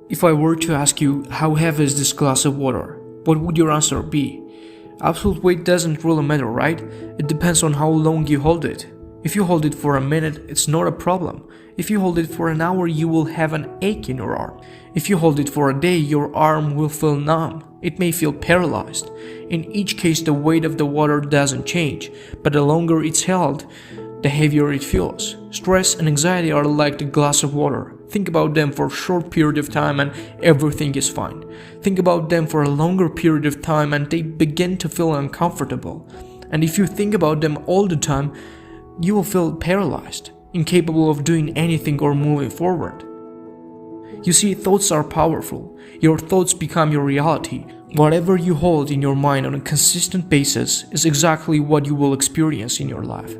If I were to ask you, how heavy is this glass of water? What would your answer be? Absolute weight doesn't really matter, right? It depends on how long you hold it. If you hold it for a minute, it's not a problem. If you hold it for an hour, you will have an ache in your arm. If you hold it for a day, your arm will feel numb. It may feel paralyzed. In each case, the weight of the water doesn't change, but the longer it's held, the heavier it feels. Stress and anxiety are like the glass of water. Think about them for a short period of time and everything is fine. Think about them for a longer period of time and they begin to feel uncomfortable. And if you think about them all the time, you will feel paralyzed, incapable of doing anything or moving forward. You see, thoughts are powerful. Your thoughts become your reality. Whatever you hold in your mind on a consistent basis is exactly what you will experience in your life.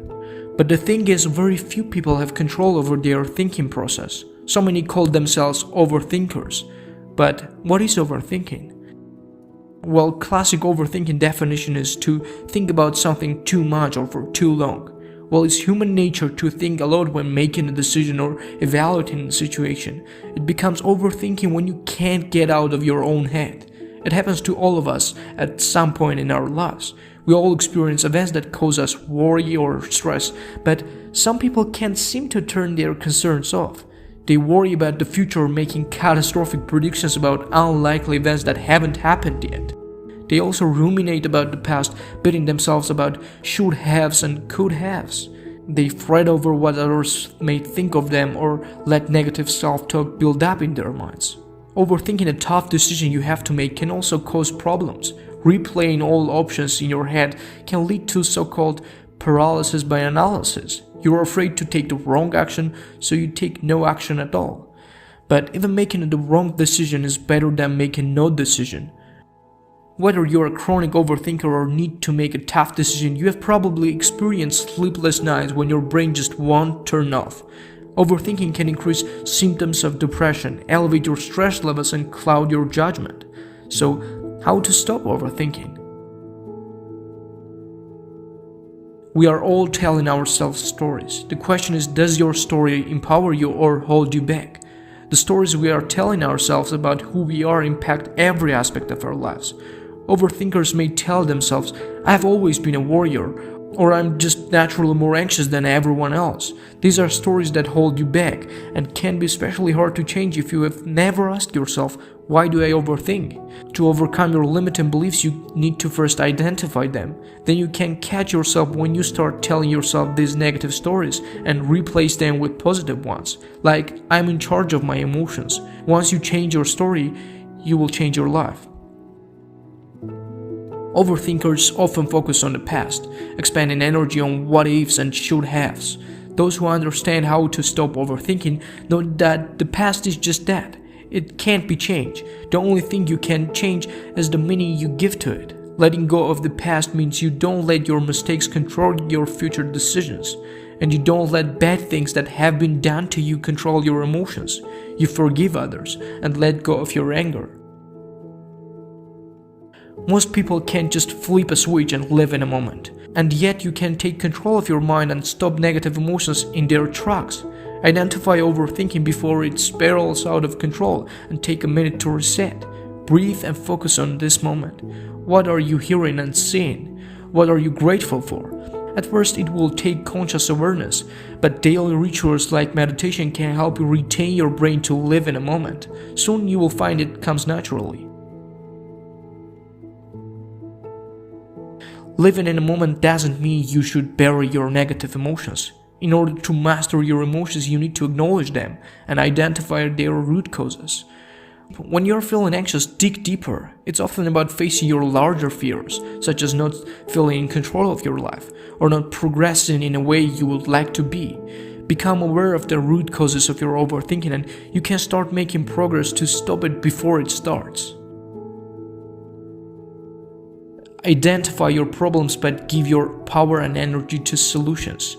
But the thing is, very few people have control over their thinking process. So many call themselves overthinkers. But what is overthinking? Well, classic overthinking definition is to think about something too much or for too long. Well, it's human nature to think a lot when making a decision or evaluating a situation. It becomes overthinking when you can't get out of your own head. It happens to all of us at some point in our lives. We all experience events that cause us worry or stress, but some people can't seem to turn their concerns off. They worry about the future, making catastrophic predictions about unlikely events that haven't happened yet. They also ruminate about the past, beating themselves about should-haves and could-haves. They fret over what others may think of them or let negative self-talk build up in their minds. Overthinking a tough decision you have to make can also cause problems. Replaying all options in your head can lead to so-called paralysis by analysis. You're afraid to take the wrong action, so you take no action at all. But even making the wrong decision is better than making no decision. Whether you're a chronic overthinker or need to make a tough decision, you have probably experienced sleepless nights when your brain just won't turn off. Overthinking can increase symptoms of depression, elevate your stress levels, and cloud your judgment. So, how to stop overthinking? We are all telling ourselves stories. The question is, does your story empower you or hold you back? The stories we are telling ourselves about who we are impact every aspect of our lives. Overthinkers may tell themselves, I've always been a warrior, or I'm just naturally more anxious than everyone else. These are stories that hold you back and can be especially hard to change if you have never asked yourself, why do I overthink? To overcome your limiting beliefs, you need to first identify them. Then you can catch yourself when you start telling yourself these negative stories and replace them with positive ones, like I'm in charge of my emotions. Once you change your story, you will change your life. Overthinkers often focus on the past, expending energy on what-ifs and should-haves. Those who understand how to stop overthinking know that the past is just that. It can't be changed. The only thing you can change is the meaning you give to it. Letting go of the past means you don't let your mistakes control your future decisions, and you don't let bad things that have been done to you control your emotions. You forgive others and let go of your anger. Most people can't just flip a switch and live in a moment, and yet you can take control of your mind and stop negative emotions in their tracks. Identify overthinking before it spirals out of control and take a minute to reset. Breathe and focus on this moment. What are you hearing and seeing? What are you grateful for? At first it will take conscious awareness, but daily rituals like meditation can help you retain your brain to live in a moment. Soon you will find it comes naturally. Living in a moment doesn't mean you should bury your negative emotions. In order to master your emotions, you need to acknowledge them and identify their root causes. When you're feeling anxious, dig deeper. It's often about facing your larger fears, such as not feeling in control of your life or not progressing in a way you would like to be. Become aware of the root causes of your overthinking and you can start making progress to stop it before it starts. Identify your problems but give your power and energy to solutions.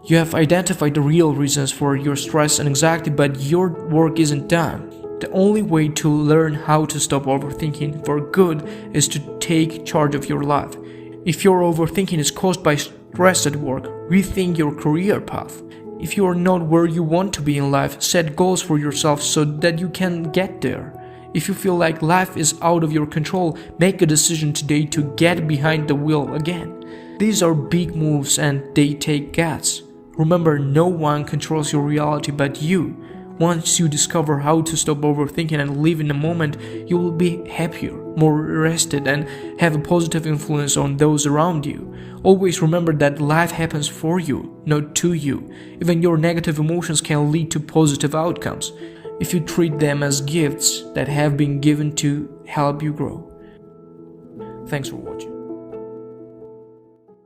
You have identified the real reasons for your stress and anxiety, but your work isn't done. The only way to learn how to stop overthinking for good is to take charge of your life. If your overthinking is caused by stress at work, rethink your career path. If you are not where you want to be in life, set goals for yourself so that you can get there. If you feel like life is out of your control, make a decision today to get behind the wheel again. These are big moves and they take guts. Remember, no one controls your reality but you. Once you discover how to stop overthinking and live in the moment, you will be happier, more rested, and have a positive influence on those around you. Always remember that life happens for you, not to you. Even your negative emotions can lead to positive outcomes if you treat them as gifts that have been given to help you grow. Thanks for watching.